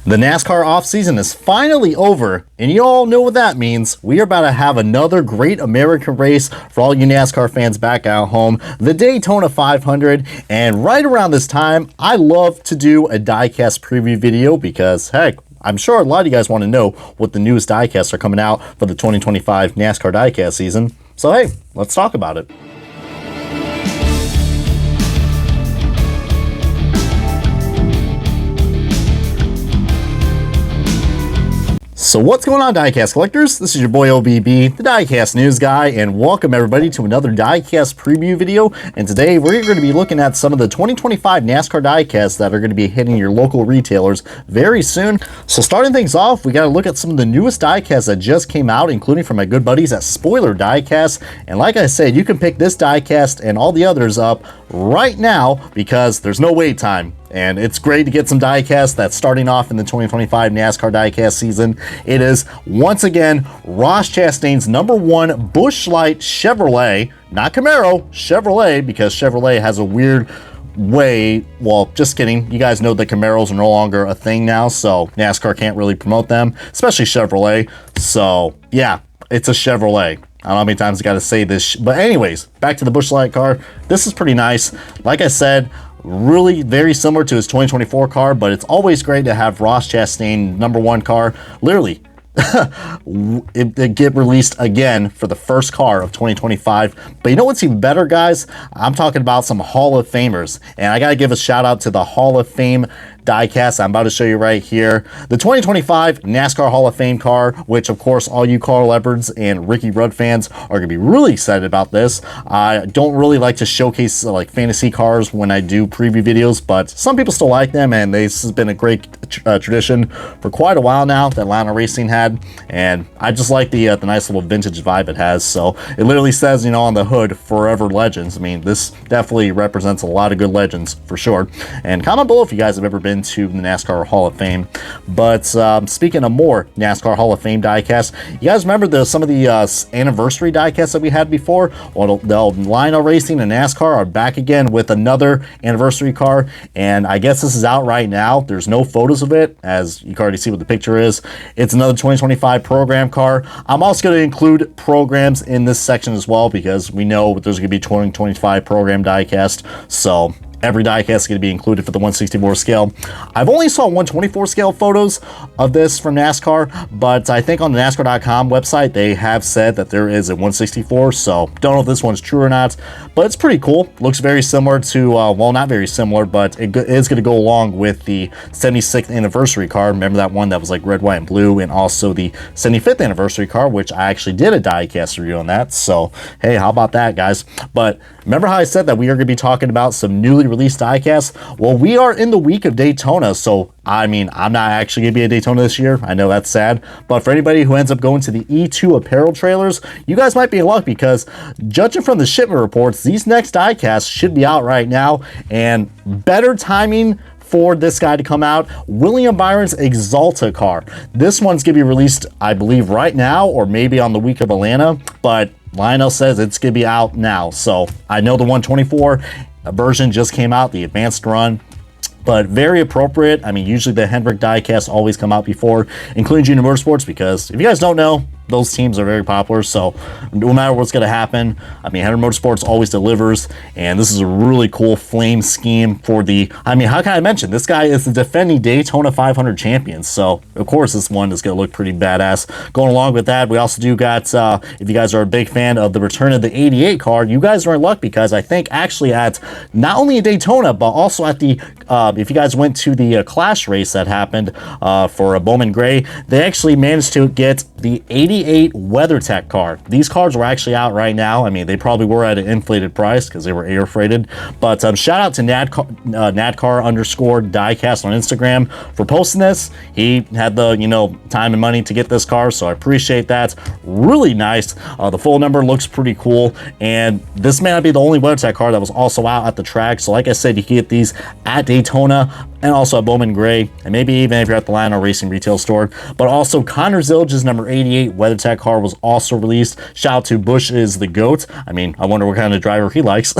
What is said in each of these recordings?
The NASCAR offseason is finally over, and you all know what that means. We are about to have another great American race for all you NASCAR fans back at home, the Daytona 500. And right around this time, I love to do a die-cast preview video because, heck, I'm sure a lot of you guys want to know what the newest die-casts are coming out for the 2025 NASCAR Die-Cast season. So hey, let's talk about it. So what's going on, Die-Cast collectors? This is your boy OBB, the Die-Cast news guy, and welcome everybody to another Die-Cast preview video. And today we're going to be looking at some of the 2025 NASCAR Die-Casts that are going to be hitting your local retailers very soon. So starting things off, we got to look at some of the newest Die-Casts that just came out, including from my good buddies at Spoiler Die-Cast. And like I said, you can pick this Die-Cast and all the others up right now because there's no wait time. And it's great to get some die-cast that's starting off in the 2025 NASCAR die-cast season. It is, once again, Ross Chastain's #1 Busch Light Chevrolet, not Camaro, Chevrolet, because Chevrolet has a weird way, well, just kidding. You guys know that Camaros are no longer a thing now, so NASCAR can't really promote them, especially Chevrolet. So, yeah, it's a Chevrolet. I don't know how many times I got to say this, but anyways, back to the Busch Light car. This is pretty nice. Like I said, really very similar to his 2024 car, but it's always great to have Ross Chastain #1 car literally it get released again for the first car of 2025. But you know what's even better, guys? I'm talking about some Hall of Famers, and I gotta give a shout out to the Hall of Fame die-cast I'm about to show you right here. The 2025 NASCAR Hall of Fame car, which of course all you Carl Edwards and Ricky Rudd fans are gonna be really excited about this. I don't really like to showcase like fantasy cars when I do preview videos, but some people still like them, and this has been a great tradition for quite a while now that Lionel Racing had, and I just like the nice little vintage vibe it has. So it literally says, you know, on the hood, Forever Legends. I mean, this definitely represents a lot of good legends for sure. And comment below if you guys have ever been to the NASCAR Hall of Fame. But speaking of more NASCAR Hall of Fame die-cast, you guys remember some of the anniversary die-casts that we had before? Well, the Lionel Racing and NASCAR are back again with another anniversary car, and I guess this is out right now. There's no photos of it, as you can already see what the picture is. It's another 2025 program car. I'm also going to include programs in this section as well, because we know there's going to be 2025 program die-cast, so every die-cast is going to be included for the 1/64 scale. I've only saw 1/24 scale photos of this from NASCAR, but I think on the NASCAR.com website, they have said that there is a 1/64, so don't know if this one's true or not, but it's pretty cool. Looks very similar to, well, not very similar, but it is going to go along with the 76th anniversary car. Remember that one that was like red, white, and blue, and also the 75th anniversary car, which I actually did a die-cast review on that, so hey, how about that, guys? But remember how I said that we are going to be talking about some newly released die-casts? Well, we are in the week of Daytona, so I mean, I'm not actually going to be at Daytona this year. I know that's sad, but for anybody who ends up going to the E2 apparel trailers, you guys might be in luck, because judging from the shipment reports, these next die-casts should be out right now, and better timing for this guy to come out. William Byron's Exalta car. This one's going to be released, I believe, right now, or maybe on the week of Atlanta, but Lionel says it's going to be out now. So I know the 1/24 version just came out, the advanced run, but very appropriate. I mean, usually the Hendrick die-casts always come out before, including Junior Motorsports, because if you guys don't know, those teams are very popular, so no matter what's going to happen, I mean, Hendrick Motorsports always delivers, and this is a really cool flame scheme for the, I mean, how can I mention, this guy is the defending Daytona 500 champion, so of course this one is going to look pretty badass. Going along with that, we also do got, if you guys are a big fan of the return of the 88 car, you guys are in luck, because I think actually at not only at Daytona, but also at the, if you guys went to the Clash race that happened for a Bowman Gray, they actually managed to get the 88 WeatherTech car. These cars were actually out right now. I mean, they probably were at an inflated price because they were air freighted, but shout out to Nadcar_diecast on Instagram for posting this. He had the, you know, time and money to get this car, so I appreciate that. Really nice. The full number looks pretty cool, and this may not be the only WeatherTech car that was also out at the track, so like I said, you can get these at Daytona and also a Bowman Gray, and maybe even if you're at the Lionel Racing retail store. But also Connor Zildjian's number 88 WeatherTech car was also released. Shout out to Bush is the GOAT. I mean, I wonder what kind of driver he likes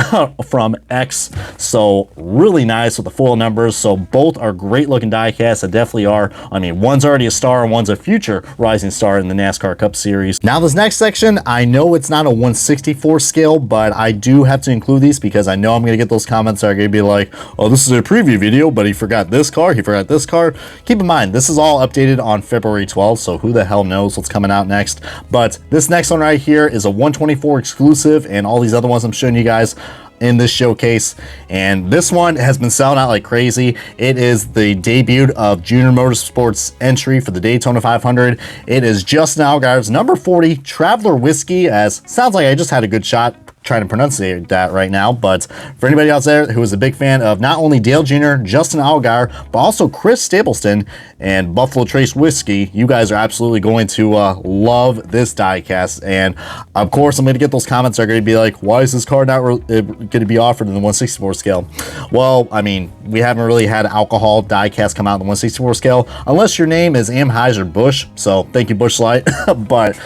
from X. So really nice with the full numbers. So both are great looking die-casts that definitely are. I mean, one's already a star and one's a future rising star in the NASCAR Cup Series. Now this next section, I know it's not a 1/64 scale, but I do have to include these because I know I'm going to get those comments that are going to be like, oh, this is a preview video, but he forgot this car, he forgot this car. Keep in mind, this is all updated on February 12th, so who the hell knows what's coming out next. But this next one right here is a 124 exclusive, and all these other ones I'm showing you guys in this showcase, and this one has been selling out like crazy. It is the debut of Junior Motorsports entry for the Daytona 500. It is Justin Allgaier's number 40 Traveler Whiskey, as sounds like I just had a good shot trying to pronunciate that right now, but for anybody out there who is a big fan of not only Dale Jr., Justin Allgaier, but also Chris Stableston and Buffalo Trace Whiskey, you guys are absolutely going to love this die-cast. And of course, I'm going to get those comments that are going to be like, why is this car not going to be offered in the 1/64 scale? Well, I mean, we haven't really had alcohol die-cast come out in the 1/64 scale, unless your name is Anheuser-Busch, so thank you, Busch Light. But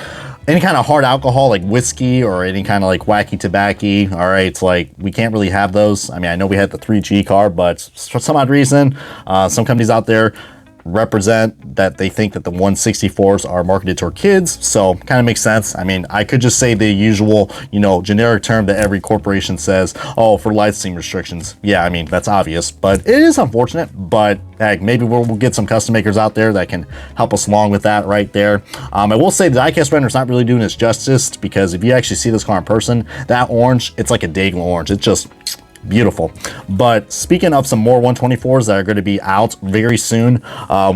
any kind of hard alcohol like whiskey or any kind of like wacky tobacco, all right, it's like we can't really have those. I mean, I know we had the 3G car, but for some odd reason, some companies out there represent that they think that the 1/64s are marketed toward kids, so kind of makes sense. I mean, I could just say the usual, you know, generic term that every corporation says, oh, for licensing restrictions. Yeah, I mean, that's obvious, but it is unfortunate. But heck, maybe we'll get some custom makers out there that can help us along with that right there. I will say the die-cast render is not really doing its justice, because if you actually see this car in person, that orange, it's like a Dagon orange. It's just beautiful. But speaking of some more 124s that are going to be out very soon,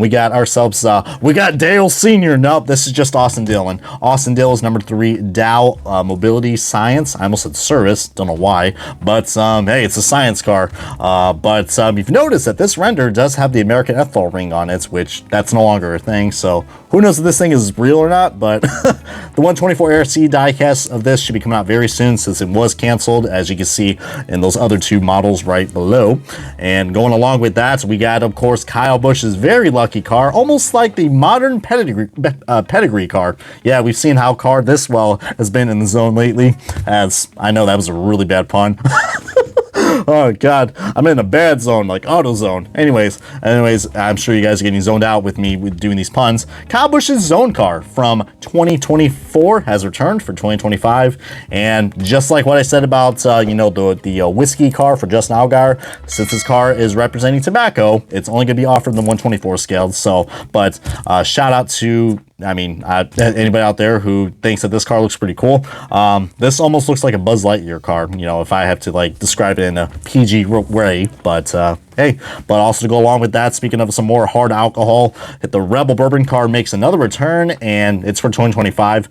we got ourselves, we got Dale Sr. Nope, this is just Austin Dillon. Austin Dillon is number 3 Dow Mobility Science. I almost said service, don't know why, but hey, it's a science car. But you've noticed that this render does have the American ethanol ring on it, which that's no longer a thing, so who knows if this thing is real or not. But the 124 RC die-cast of this should be coming out very soon, since it was canceled, as you can see in those other 2 models right below. And going along with that, we got, of course, Kyle Busch's very lucky car, almost like the modern pedigree car. Yeah, we've seen how car this well has been in the zone lately, as I know that was a really bad pun. Oh god, I'm in a bad zone, like AutoZone. Anyways, I'm sure you guys are getting zoned out with me with doing these puns. Kyle Busch's zone car from 2024 has returned for 2025, and just like what I said about you know, the whiskey car for Justin Allgaier, since this car is representing tobacco, it's only going to be offered in the 124 scale. So, but shout out to, I mean, anybody out there who thinks that this car looks pretty cool. This almost looks like a Buzz Lightyear car, you know, if I have to like describe it in a PG way. But hey, but also to go along with that, speaking of some more hard alcohol, the Rebel Bourbon car makes another return, and it's for 2025.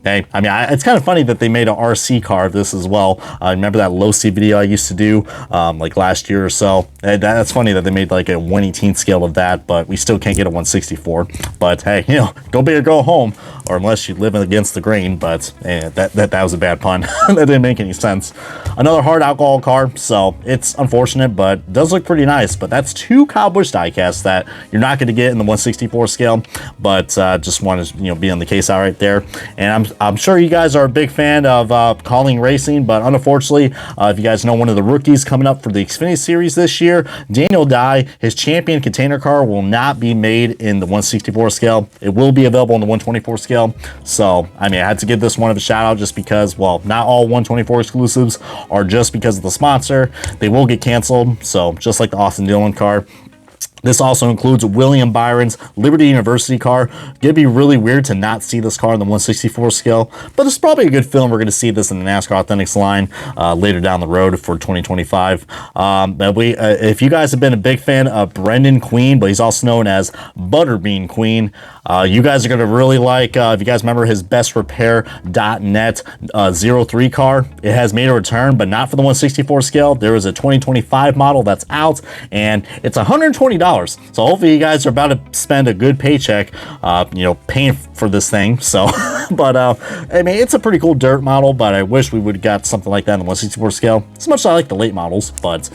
Hey, I mean, it's kind of funny that they made an RC car of this as well. Remember that low C video I used to do like last year or so? That's funny that they made like a 1/18 scale of that, but we still can't get a 1/64. But hey, you know, go big or go home, or unless you live against the grain. But that was a bad pun. That didn't make any sense. Another hard alcohol car, so it's unfortunate, but does look pretty nice. But that's 2 Kyle Busch die-casts that you're not going to get in the 1/64 scale. But just want to, you know, be on the case out right there. And I'm sure you guys are a big fan of Calling Racing, but unfortunately, if you guys know, one of the rookies coming up for the Xfinity Series this year, Daniel Dye, his champion container car will not be made in the 1/64 scale. It will be available in the 124 scale. So, I mean, I had to give this one of a shout out just because, well, not all 124 exclusives are just because of the sponsor. They will get canceled. So, just like the Austin Dillon car. This also includes William Byron's Liberty University car. It'd be really weird to not see this car in the 1/64 scale, but it's probably a good film. We're going to see this in the NASCAR Authentics line later down the road for 2025. But if you guys have been a big fan of Brendan Queen, but he's also known as Butterbean Queen, you guys are going to really like, if you guys remember his bestrepair.net 03 car, it has made a return, but not for the 1/64 scale. There is a 2025 model that's out, and it's $120 $20. So hopefully you guys are about to spend a good paycheck, you know, paying for this thing. So, but I mean, it's a pretty cool dirt model, but I wish we would have got something like that in the 1/64 scale. As much as I like the late models, but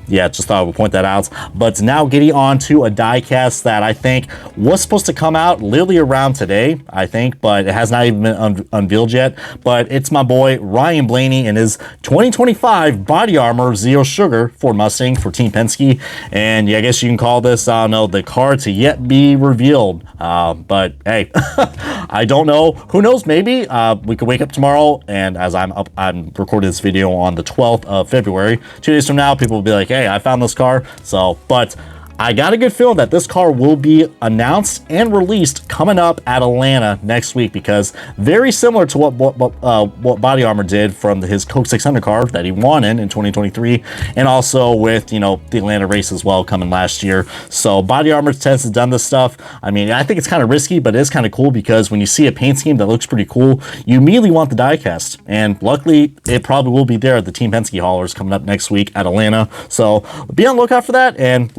yeah, just thought I would point that out. But now getting on to a die-cast that I think was supposed to come out literally around today, I think, but it has not even been unveiled yet. But it's my boy Ryan Blaney and his 2025 body armor Zero Sugar Ford Mustang for Team Penske. And yeah, I guess you can call this, I don't know, the car to yet be revealed. But hey, I don't know. Who knows? Maybe we could wake up tomorrow, and as I'm recording this video on the 12th of February, 2 days from now, people will be like, hey, I found this car. So, but I got a good feeling that this car will be announced and released coming up at Atlanta next week, because very similar to what Body Armor did from his Coke 600 car that he won in 2023, and also with, you know, the Atlanta race as well coming last year. So Body Armor tends to have done this stuff. I mean, I think it's kind of risky, but it is kind of cool, because when you see a paint scheme that looks pretty cool, you immediately want the die-cast. And luckily, it probably will be there at the Team Penske haulers coming up next week at Atlanta. So be on the lookout for that, and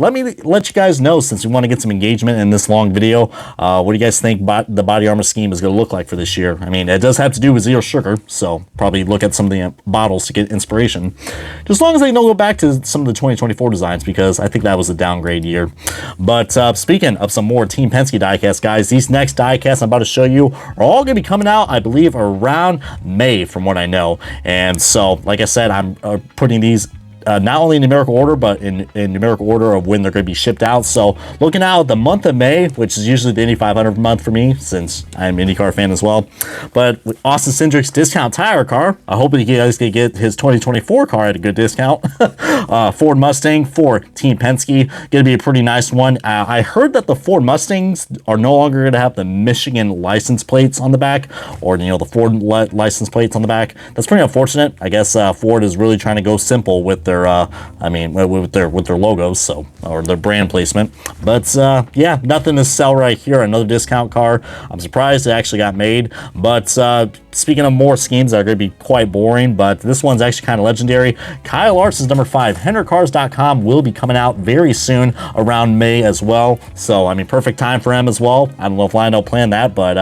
let you guys know, since we want to get some engagement in this long video, what do you guys think the body armor scheme is going to look like for this year? I mean, it does have to do with Zero Sugar, so probably look at some of the bottles to get inspiration, just as long as they don't go back to some of the 2024 designs, because I think that was a downgrade year. But speaking of some more Team Penske diecast, guys, these next diecasts I'm about to show you are all going to be coming out, I believe, around May, from what I know. And so, like I said, I'm putting these not only in numerical order, but in numerical order of when they're going to be shipped out. So looking out the month of May, which is usually the Indy 500 month for me, since I'm an IndyCar fan as well. But with Austin Cindric's discount tire car, I hope you guys can get his 2024 car at a good discount. Ford Mustang for Team Penske, going to be a pretty nice one. I heard that the Ford Mustangs are no longer going to have the Michigan license plates on the back, or, you know, the Ford license plates on the back. That's pretty unfortunate. I guess Ford is really trying to go simple with their I mean, with their logos, so, or their brand placement. But yeah, nothing to sell right here. Another discount car. I'm surprised it actually got made. But speaking of more schemes that are going to be quite boring, but this one's actually kind of legendary. Kyle Larson's number 5 HenderCars.com will be coming out very soon, around May as well. So I mean, perfect time for him as well. I don't know if Lionel planned that, but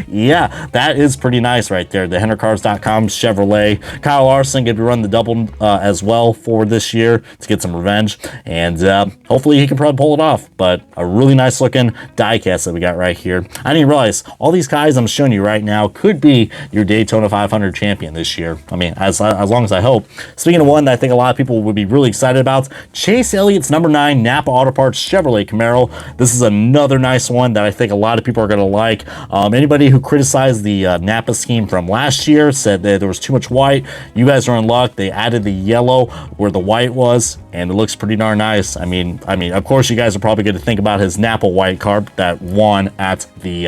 yeah, that is pretty nice right there. The HenderCars.com Chevrolet. Kyle Larson going to be running the double as well for this year to get some revenge, and hopefully he can probably pull it off. But a really nice looking die-cast that we got right here. I didn't realize all these guys I'm showing you right now could be your Daytona 500 champion this year. I mean, as long as I hope. Speaking of one that I think a lot of people would be really excited about, Chase Elliott's number 9 Napa Auto Parts Chevrolet Camaro. This is another nice one that I think a lot of people are going to like. Anybody who criticized the Napa scheme from last year, said that there was too much white, you guys are in luck. They added the yellow where the white was, and it looks pretty darn nice. I mean, of course, you guys are probably going to think about his Napa white car that won at the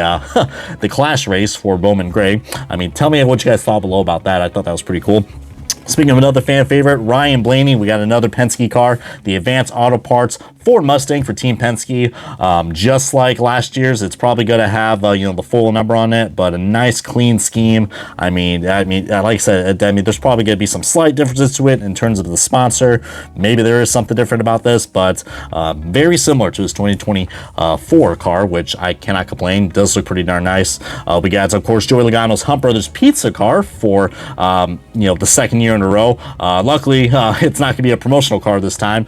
the Clash race for Bowman Gray. I mean, tell me what you guys thought below about that. I thought that was pretty cool. Speaking of another fan favorite, Ryan Blaney, we got another Penske car, the Advanced Auto Parts Ford Mustang for Team Penske. Just like last year's, it's probably going to have you know, the full number on it, but a nice clean scheme. I mean, like I said, I mean, there's probably going to be some slight differences to it in terms of the sponsor. Maybe there is something different about this, but very similar to his 2024 car, which I cannot complain. Does look pretty darn nice. We got, of course, Joey Logano's Hunt Brothers Pizza car for you know, the second year in a row. Luckily, it's not going to be a promotional car this time.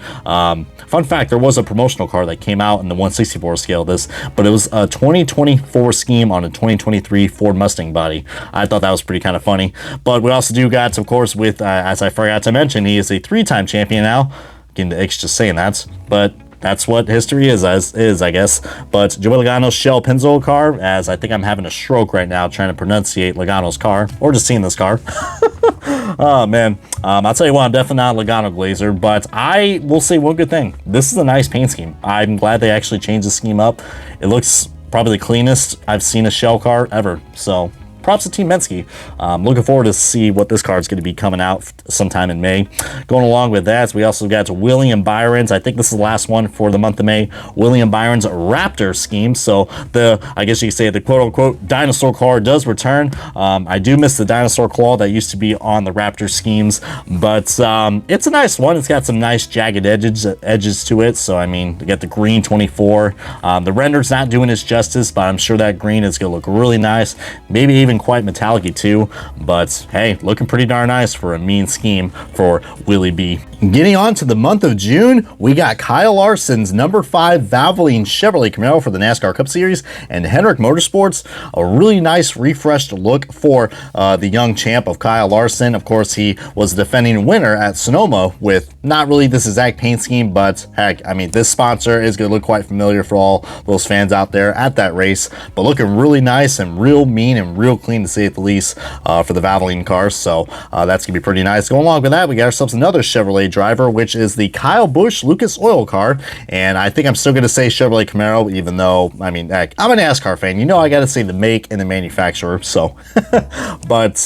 Fun fact, there was a promotional car that came out in the 1/64 scale of this, but it was a 2024 scheme on a 2023 Ford Mustang body. I thought that was pretty kind of funny. But we also do got, of course, with, as I forgot to mention, he is a 3-time champion now. Getting the itch just saying that, but that's what history is, I guess. But Joey Logano's Shell Pennzoil car, as I think I'm having a stroke right now trying to pronunciate Logano's car, or just seeing this car. Oh, man. I'll tell you what, I'm definitely not a Logano glazer, but I will say one good thing. This is a nice paint scheme. I'm glad they actually changed the scheme up. It looks probably the cleanest I've seen a Shell car ever. So, props to Team Penske. Looking forward to see what this card is going to be coming out sometime in May. Going along with that, we also got William Byron's, I think this is the last one for the month of May, William Byron's Raptor scheme. So I guess you could say the quote-unquote dinosaur car does return. I do miss the dinosaur claw that used to be on the Raptor schemes, but it's a nice one. It's got some nice jagged edges to it. So I mean, you got the green 24. The render's not doing its justice, but I'm sure that green is gonna look really nice, maybe even quite metallic-y too. But hey, looking pretty darn nice for a mean scheme for Willie B. Getting on to the month of June, we got Kyle Larson's number 5 Valvoline Chevrolet Camaro for the NASCAR Cup Series, and Hendrick Motorsports, a really nice refreshed look for the young champ of Kyle Larson. Of course, he was the defending winner at Sonoma with not really this exact paint scheme, but heck, I mean, this sponsor is going to look quite familiar for all those fans out there at that race, but looking really nice and real mean and real clean to say at the least for the Valvoline cars. So that's going to be pretty nice. Going along with that, we got ourselves another Chevrolet driver, which is the Kyle Busch Lucas Oil car, and I think I'm still going to say Chevrolet Camaro, even though, I mean, heck, I'm a NASCAR fan. You know I got to say the make and the manufacturer, so. But,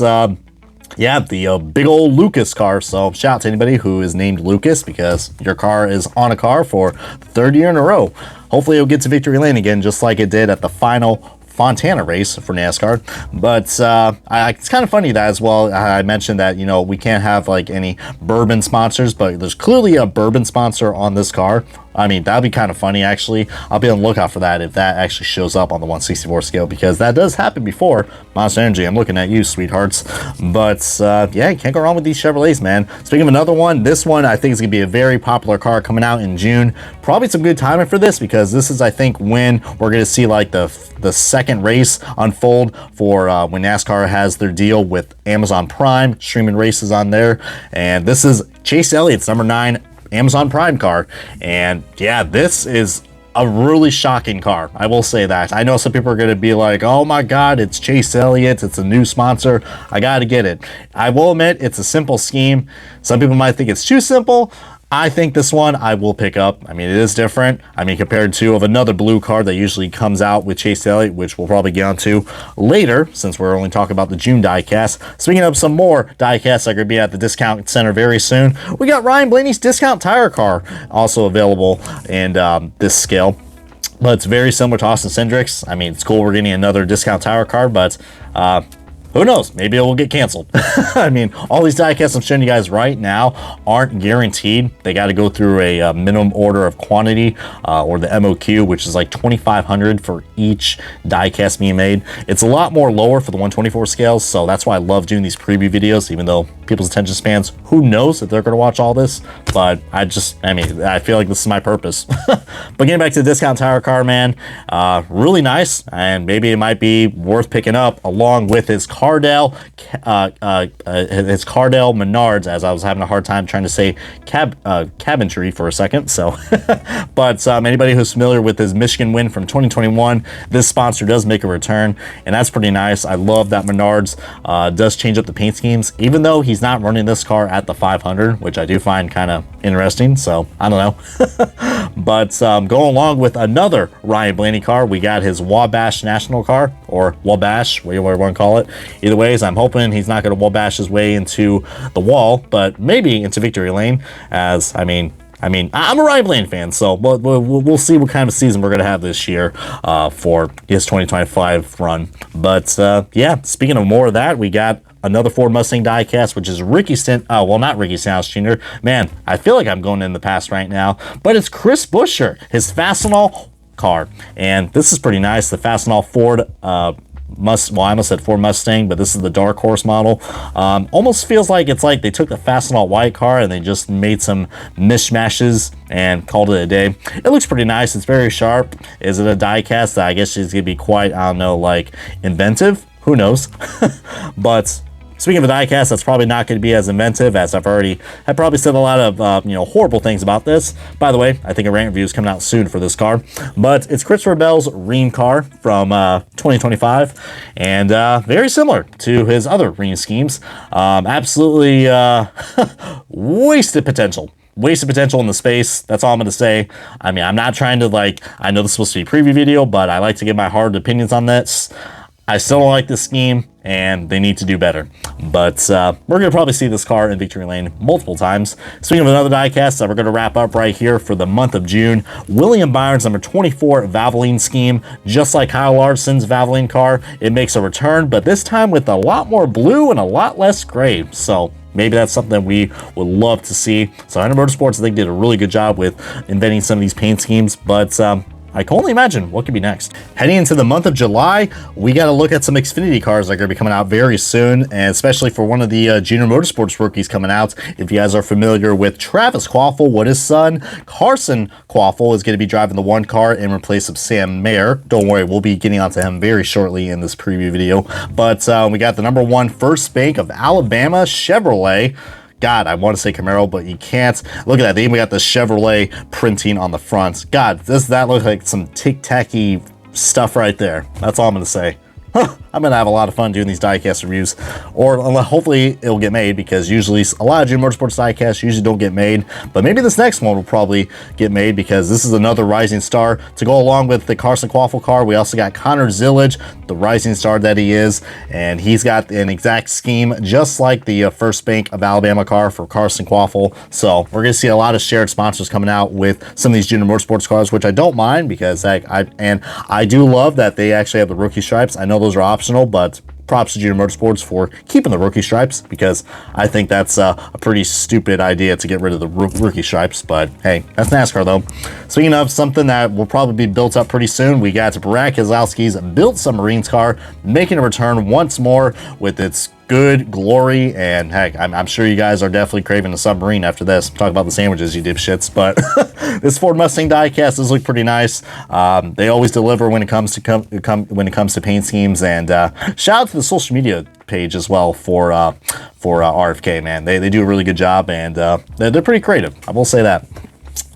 yeah, the big old Lucas car. So shout out to anybody who is named Lucas, because your car is on a car for the 3rd year in a row. Hopefully it'll get to victory lane again, just like it did at the final Fontana race for NASCAR. But it's kind of funny that as well, I mentioned that, you know, we can't have like any bourbon sponsors, but there's clearly a bourbon sponsor on this car. I mean, that'd be kind of funny, actually. I'll be on the lookout for that if that actually shows up on the 1/64 scale, because that does happen before. Monster Energy, I'm looking at you, sweethearts. But yeah, you can't go wrong with these Chevrolets, man. Speaking of another one, this one I think is going to be a very popular car coming out in June. Probably some good timing for this, because this is, I think, when we're going to see like the second race unfold for when NASCAR has their deal with Amazon Prime, streaming races on there. And this is Chase Elliott's number 9 Amazon Prime car, and yeah, this is a really shocking car. I will say that. I know some people are going to be like, oh my god, it's Chase Elliott, it's a new sponsor, I gotta get it. I will admit, it's a simple scheme. Some people might think it's too simple. I think this one I will pick up. I mean, it is different. I mean, compared to another blue card that usually comes out with Chase Elliott, which we'll probably get onto later, since we're only talking about the June die-cast. Speaking of some more die-casts that are going to be at the discount center very soon, we got Ryan Blaney's discount tire car also available in this scale. But it's very similar to Austin Cindric's. I mean, it's cool we're getting another discount tire card, but who knows? Maybe it will get canceled. I mean, all these die-casts I'm showing you guys right now aren't guaranteed. They got to go through a minimum order of quantity, or the MOQ, which is like 2,500 for each die-cast being made. It's a lot more lower for the 1/24 scales, so that's why I love doing these preview videos, even though people's attention spans, who knows if they're going to watch all this, but I mean, I feel like this is my purpose. But getting back to the discount tire car, man, really nice, and maybe it might be worth picking up along with his Cardell Menards, as I was having a hard time trying to say cabinetry for a second. So, but anybody who's familiar with his Michigan win from 2021, this sponsor does make a return, and that's pretty nice. I love that Menards does change up the paint schemes, even though he's not running this car at the 500, which I do find kind of interesting. So I don't know. But going along with another Ryan Blaney car, we got his Wabash National car, or Wabash, whatever you want to call it. Either ways, I'm hoping he's not going to Wabash his way into the wall, but maybe into victory lane, as I mean, I'm a Ryan Blaney fan, so we'll see what kind of season we're going to have this year for his 2025 run. But yeah, speaking of more of that, we got another Ford Mustang die-cast, which is Ricky well, not Ricky Stenhouse Jr. Man, I feel like I'm going in the past right now, but it's Chris Buescher, his Fastenal car, and this is pretty nice. The Fastenal Ford well, I almost said Ford Mustang, but this is the Dark Horse model. Almost feels like it's like they took the Fastenal white car and they just made some mishmashes and called it a day. It looks pretty nice. It's very sharp. Is it a die-cast? I guess it's gonna be quite, I don't know, like inventive. Who knows? But speaking of a die-cast, that's probably not going to be as inventive, as I've probably said a lot of horrible things about this. By the way, I think a rant review is coming out soon for this car, but it's Christopher Bell's Reen car from 2025, and very similar to his other Reen schemes. Absolutely wasted potential. Wasted potential in the space. That's all I'm going to say. I mean, I'm not trying to, like, I know this is supposed to be a preview video, but I like to give my hard opinions on this. I still don't like this scheme, and they need to do better. But we're going to probably see this car in victory lane multiple times. Speaking of another diecast that we're going to wrap up right here for the month of June, William Byron's number 24 Valvoline scheme. Just like Kyle Larson's Valvoline car, it makes a return, but this time with a lot more blue and a lot less gray. So maybe that's something we would love to see. So Hunter Motorsports, I think, did a really good job with inventing some of these paint schemes, but I can only imagine what could be next. Heading into the month of July, we got to look at some Xfinity cars that are going to be coming out very soon, and especially for one of the Junior Motorsports rookies coming out. If you guys are familiar with Travis Quaffle, what his son, Carson Quaffle, is going to be driving the one car in replace of Sam Mayer. Don't worry, we'll be getting onto him very shortly in this preview video. But we got the number 1 first bank of Alabama Chevrolet. God, I want to say Camaro, but you can't. Look at that. They even got the Chevrolet printing on the front. God, does that look like some tic-tacky stuff right there? That's all I'm going to say. I'm going to have a lot of fun doing these diecast reviews, or hopefully it'll get made, because usually a lot of Junior Motorsports diecasts usually don't get made, but maybe this next one will probably get made, because this is another rising star to go along with the Carson Quaffle car. We also got Connor Zillage, the rising star that he is, and he's got an exact scheme just like the first bank of Alabama car for Carson Quaffle. So we're going to see a lot of shared sponsors coming out with some of these Junior Motorsports cars, which I don't mind, because I do love that they actually have the rookie stripes. I know those are optional, but props to Junior Motorsports for keeping the rookie stripes, because I think that's a pretty stupid idea to get rid of the rookie stripes. But hey, that's NASCAR though. Speaking of something that will probably be built up pretty soon, we got Brad Keselowski's Built Submarines car making a return once more with its good glory. And heck, I'm sure you guys are definitely craving a submarine after this. Talk about the sandwiches, you dipshits. But this Ford Mustang diecast does look pretty nice. They always deliver when it comes to paint schemes. And shout out to the social media page as well for RFK, man. They do a really good job, and they're pretty creative, I will say that.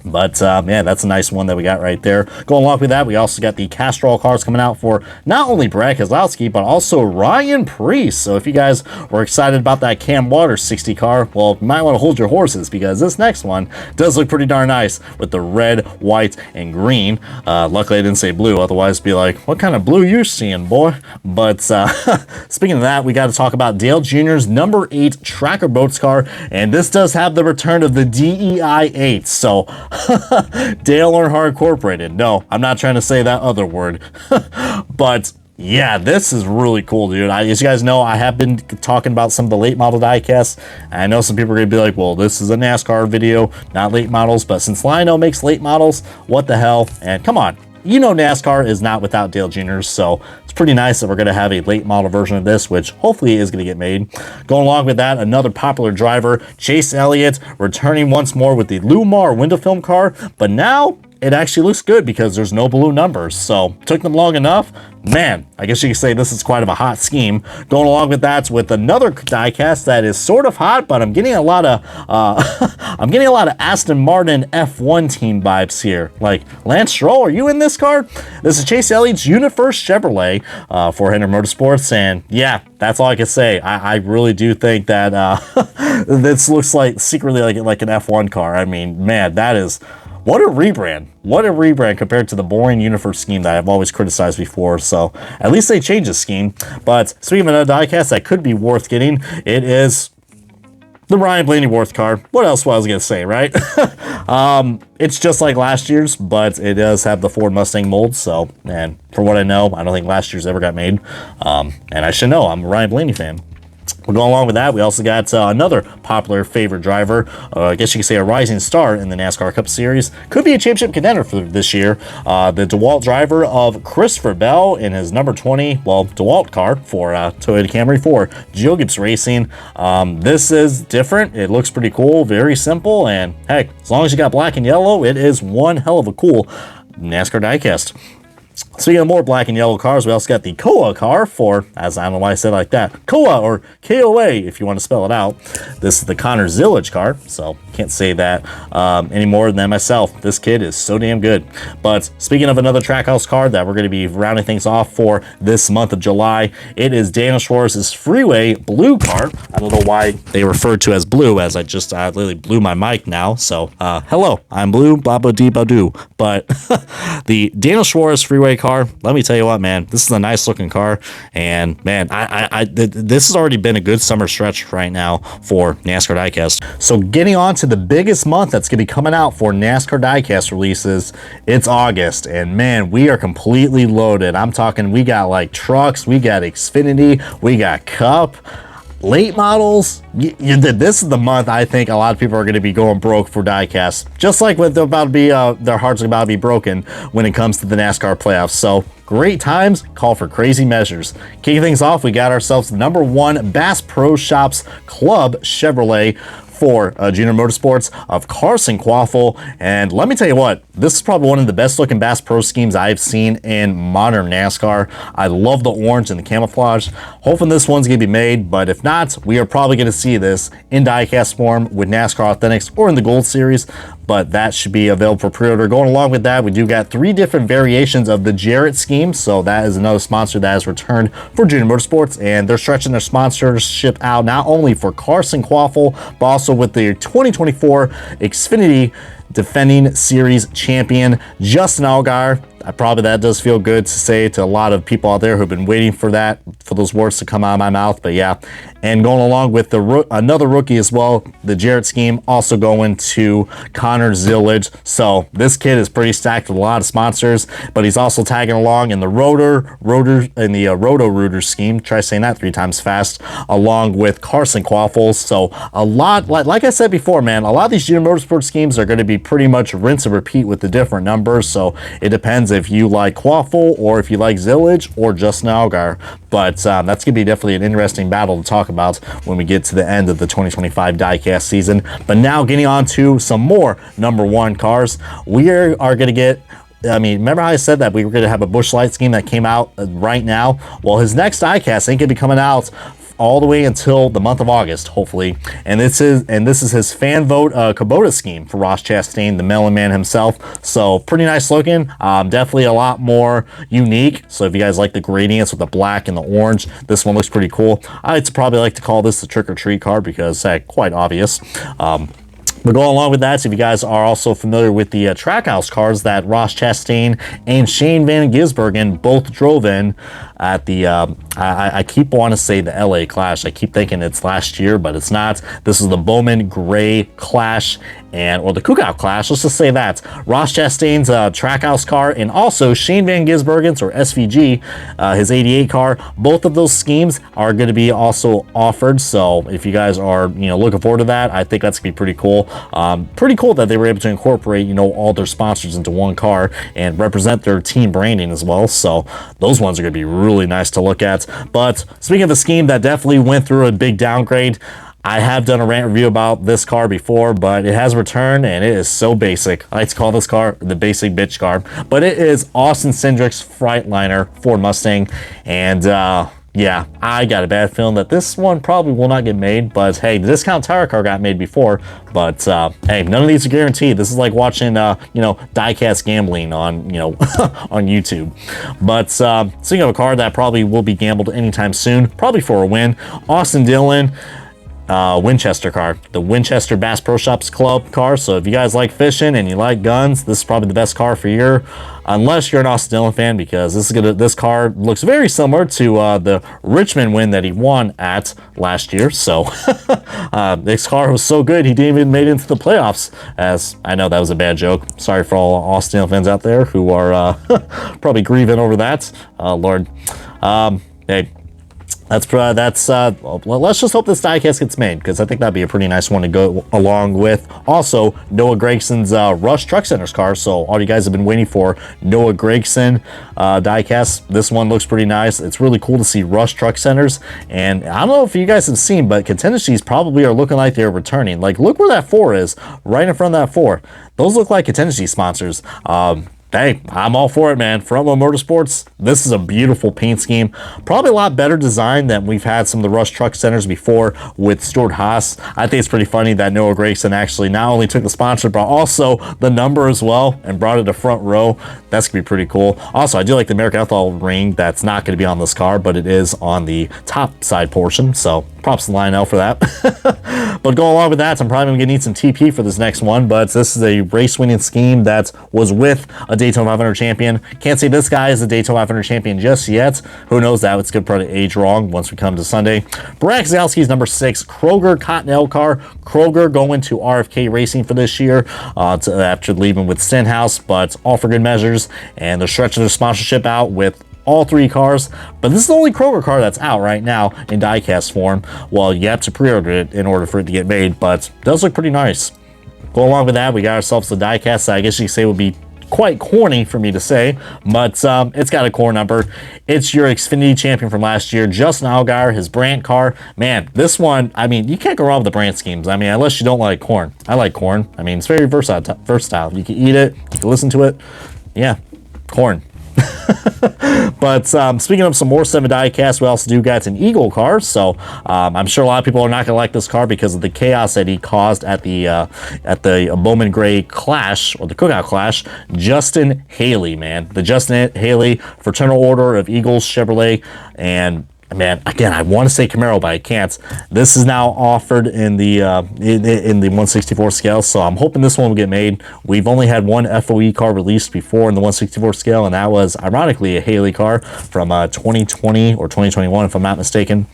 But yeah, that's a nice one that we got right there. Going along with that, we also got the Castrol cars coming out for not only Brad Keselowski, but also Ryan Preece. So if you guys were excited about that Cam Waters 60 car, well, you might want to hold your horses, because this next one does look pretty darn nice with the red, white, and green. Luckily, I didn't say blue. Otherwise, it'd be like, what kind of blue you seeing, boy? But speaking of that, we got to talk about Dale Jr.'s number 8 Tracker Boats car. And this does have the return of the DEI 8. So Dale Earnhardt Incorporated. No, I'm not trying to say that other word. But yeah, this is really cool, dude. As you guys know, I have been talking about some of the late model diecasts. I know some people are going to be like, well, this is a NASCAR video, not late models. But since Lionel makes late models, what the hell? And come on. You know NASCAR is not without Dale Jr.'s, so it's pretty nice that we're going to have a late model version of this, which hopefully is going to get made. Going along with that, another popular driver, Chase Elliott, returning once more with the Lumar window film car, but now it actually looks good because there's no blue numbers. So took them long enough. Man, I guess you could say this is quite of a hot scheme. Going along with that with another diecast that is sort of hot, but I'm getting a lot of Aston Martin F1 team vibes here. Like, Lance Stroll, are you in this car? This is Chase Elliott's UniFirst Chevrolet for Hunter Motorsports, and yeah, that's all I can say. I really do think that this looks like secretly like an F1 car. I mean, man, that is. What a rebrand. What a rebrand compared to the boring UniFirst scheme that I've always criticized before. So at least they changed the scheme. But speaking of another diecast that could be worth getting, it is the Ryan Blaney Worth car. What else was I going to say, right? It's just like last year's, but it does have the Ford Mustang mold. So, and for what I know, I don't think last year's ever got made. And I should know. I'm a Ryan Blaney fan. We're going along with that. We also got another popular favorite driver, I guess you could say a rising star in the NASCAR Cup Series. Could be a championship contender for this year. The DeWalt driver of Christopher Bell in his number 20, well, DeWalt car for Toyota Camry for Joe Gibbs Racing. This is different. It looks pretty cool, very simple, and heck, as long as you got black and yellow, it is one hell of a cool NASCAR diecast. Speaking of more black and yellow cars, we also got the Koa car for, as I don't know why I said it like that, Koa or KOA if you want to spell it out. This is the Connor Zillage car, so can't say that any more than myself. This kid is so damn good. But speaking of another Trackhouse car that we're going to be rounding things off for this month of July, it is Daniel Schwartz's Freeway Blue car. I don't know why they referred to as blue, as I literally blew my mic now. So hello, I'm blue, blah blah dee blah doo. But the Daniel Schwartz Freeway speedway car, let me tell you what, man, this is a nice looking car. And man, this has already been a good summer stretch right now for NASCAR Die-Cast. So getting on to the biggest month that's going to be coming out for NASCAR Die-Cast releases, it's August. And man, we are completely loaded. I'm talking, we got like trucks, we got Xfinity, we got Cup, late models. This is the month I think a lot of people are going to be going broke for Die-Cast, just like with about to be their hearts are about to be broken when it comes to the NASCAR playoffs. So great times call for crazy measures. Kicking things off, we got ourselves the #1 Bass Pro Shops Club Chevrolet for Junior Motorsports of Carson Quaffle. And let me tell you what, this is probably one of the best looking Bass Pro schemes I've seen in modern NASCAR. I love the orange and the camouflage. Hoping this one's gonna be made, but if not, we are probably gonna see this in die-cast form with NASCAR Authentics or in the Gold Series, but that should be available for pre-order. Going along with that, we do got 3 different variations of the Jarrett scheme, so that is another sponsor that has returned for Junior Motorsports, and they're stretching their sponsorship out not only for Carson Quaffle, but also with the 2024 Xfinity defending series champion Justin Allgaier. Probably that does feel good to say to a lot of people out there who've been waiting for those words to come out of my mouth. But yeah, and going along with another rookie as well, the Jarrett scheme also going to Connor Zillage. So this kid is pretty stacked with a lot of sponsors, but he's also tagging along in the Roto-Rooter scheme. Try saying that 3 times fast, along with Carson Quaffle. So a lot, like I said before, man, a lot of these Junior Motorsports schemes are going to be pretty much rinse and repeat with the different numbers. So it depends if you like Quaffle or if you like Zillage or Justin Allgaier. But that's going to be definitely an interesting battle to talk about when we get to the end of the 2025 Die-Cast season. But now getting on to some more #1 cars, we are going to get, I mean, remember how I said that we were going to have a Busch Light scheme that came out right now? Well, his next Die-Cast ain't going to be coming out all the way until the month of August, hopefully. And this is his fan vote Kubota scheme for Ross Chastain, the Melon Man himself. So pretty nice looking, definitely a lot more unique. So if you guys like the gradients with the black and the orange, this one looks pretty cool. I'd probably like to call this the trick or treat car because quite obvious. But going along with that, so if you guys are also familiar with the Trackhouse cars that Ross Chastain and Shane Van Gisbergen both drove in at the, I keep wanting to say the LA Clash. I keep thinking it's last year, but it's not. This is the Bowman Gray Clash, or the Cookout Clash, let's just say that. Ross Chastain's Trackhouse car, and also Shane Van Gisbergen's, or SVG, his 88 car. Both of those schemes are going to be also offered, so if you guys are, looking forward to that, I think that's going to be pretty cool. Pretty cool that they were able to incorporate, all their sponsors into one car and represent their team branding as well, so those ones are going to be really nice to look at. But speaking of a scheme that definitely went through a big downgrade, I have done a rant review about this car before, but it has returned and it is so basic. I like to call this car the basic bitch car, but it is Austin Cindric's Freightliner Ford Mustang. And yeah, I got a bad feeling that this one probably will not get made, but hey, the discount tire car got made before, but hey, none of these are guaranteed. This is like watching, die-cast gambling on, on YouTube. But speaking of a car that probably will be gambled anytime soon, probably for a win, Austin Dillon, Winchester car, the Winchester Bass Pro Shops Club car. So if you guys like fishing and you like guns, this is probably the best car for your, unless you're an Austin Dillon fan, because this car looks very similar to the Richmond win that he won at last year. So this car was so good he didn't even make it into the playoffs. As I know that was a bad joke. Sorry for all Austin Dillon fans out there who are probably grieving over that. Lord, hey. Let's just hope this die-cast gets made, because I think that'd be a pretty nice one to go along with. Also, Noah Gregson's Rush Truck Center's car. So all you guys have been waiting for, Noah Gregson die-cast. This one looks pretty nice. It's really cool to see Rush Truck Centers. And I don't know if you guys have seen, but contingencies probably are looking like they're returning. Like, look where that 4 is, right in front of that 4. Those look like contingency sponsors. Hey, I'm all for it, man. Frontload Motorsports, this is a beautiful paint scheme. Probably a lot better design than we've had some of the Rush Truck Centers before with Stuart Haas. I think it's pretty funny that Noah Gragson actually not only took the sponsor, but also the number as well and brought it to front row. That's going to be pretty cool. Also, I do like the American Ethanol ring that's not going to be on this car, but it is on the top side portion. So props to Lionel for that. But going along with that, I'm probably going to need some TP for this next one, but this is a race winning scheme that was with a Daytona 500 champion. Can't say this guy is a Daytona 500 champion just yet. Who knows that? It's going to probably age wrong once we come to Sunday. Brad Keselowski's number 6, Kroger Cottonelle car. Kroger going to RFK Racing for this year after leaving with Stenhouse, but all for good measures. And they're stretching their sponsorship out with all 3 cars, but this is the only Kroger car that's out right now in die-cast form. Well, you have to pre-order it in order for it to get made, but it does look pretty nice. Go along with that, we got ourselves the die-cast that I guess you could say would be quite corny for me to say, but it's got a core number. It's your Xfinity champion from last year, Justin Allgaier, his Brandt car. Man, this one, I mean, you can't go wrong with the Brandt schemes. I mean, unless you don't like corn. I like corn. I mean, it's very versatile. You can eat it, you can listen to it. Yeah, corn. But speaking of some more 7 die-cast, we also do got an Eagle car. So I'm sure a lot of people are not going to like this car because of the chaos that he caused at the Bowman Gray Clash, or the Cookout Clash. Justin Haley, man. The Justin Haley Fraternal Order of Eagles Chevrolet. And man, again, I want to say Camaro, but I can't. This is now offered in the 164 scale, so I'm hoping this one will get made. We've only had one FOE car released before in the 164 scale, and that was ironically a Haley car from 2020 or 2021, if I'm not mistaken.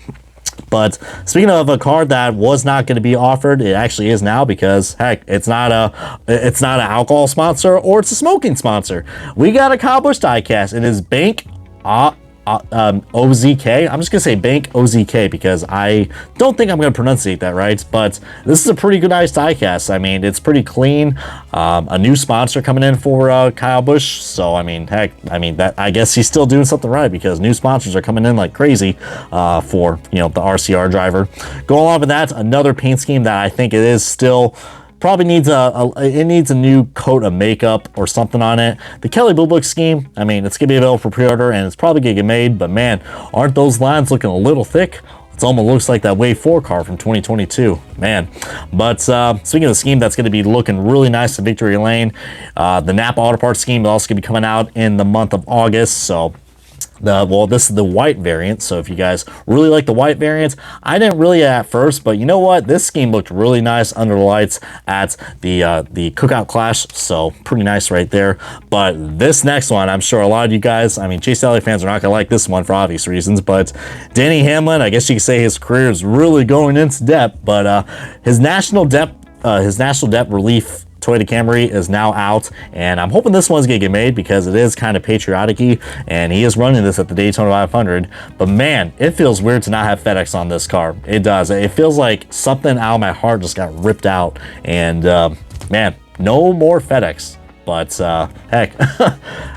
But speaking of a car that was not going to be offered, it actually is now, because heck, it's not an alcohol sponsor or it's a smoking sponsor. We got a Kyle Busch die-cast. It is Bank OZK. I'm just gonna say Bank OZK because I don't think I'm gonna pronunciate that right, but this is a pretty good nice die-cast. I mean, it's pretty clean. A new sponsor coming in for Kyle Busch, so I mean, heck, I mean, that, I guess he's still doing something right, because new sponsors are coming in like crazy for, you know, the RCR driver. Go along with that, another paint scheme that I think it is still probably needs it needs a new coat of makeup or something on it. The Kelly Blue Book scheme, I mean, it's gonna be available for pre-order and it's probably gonna get made, but man, aren't those lines looking a little thick? It almost looks like that Wave 4 car from 2022, man. But speaking of the scheme that's going to be looking really nice in Victory Lane, the Napa Auto Parts scheme is also going to be coming out in the month of August, so well, this is the white variant, so if you guys really like the white variant, I didn't really at first, but you know what, this scheme looked really nice under the lights at the Cookout Clash, so pretty nice right there. But this next one, I'm sure a lot of you guys, I mean, Chase Elliott fans are not gonna like this one for obvious reasons, but Denny Hamlin, I guess you could say his career is really going into debt, but his national debt relief Toyota Camry is now out, and I'm hoping this one's gonna get made because it is kind of patriotic-y, and he is running this at the Daytona 500. But man, it feels weird to not have FedEx on this car. It does. It feels like something out of my heart just got ripped out, and man, no more FedEx. But heck,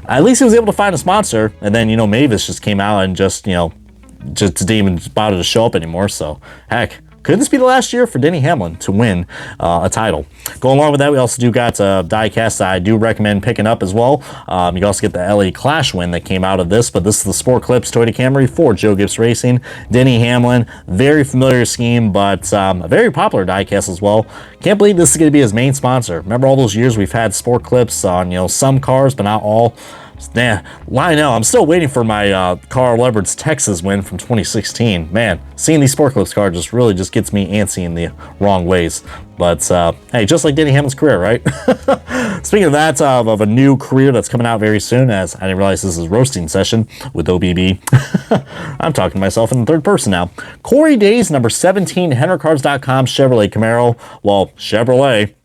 at least he was able to find a sponsor, and then, you know, Mavis just came out and just, you know, just didn't even bother to show up anymore. So heck, could this be the last year for Denny Hamlin to win a title? Going along with that, we also do got die-cast that I do recommend picking up as well. You can also get the LA Clash win that came out of this, but this is the Sport Clips Toyota Camry for Joe Gibbs Racing. Denny Hamlin, very familiar scheme, but a very popular die-cast as well. Can't believe this is going to be his main sponsor. Remember all those years we've had Sport Clips on, you know, some cars, but not all. Nah, Lionel, I'm still waiting for my Carl Edwards Texas win from 2016. Man, seeing these Sport Clips cars just really just gets me antsy in the wrong ways. But hey, just like Denny Hamlin's career, right? Speaking of that, of a new career that's coming out very soon, as I didn't realize this is roasting session with OBB. I'm talking to myself in the third person now. Corey Day's number 17 HenryCars.com Chevrolet Camaro. Well, Chevrolet.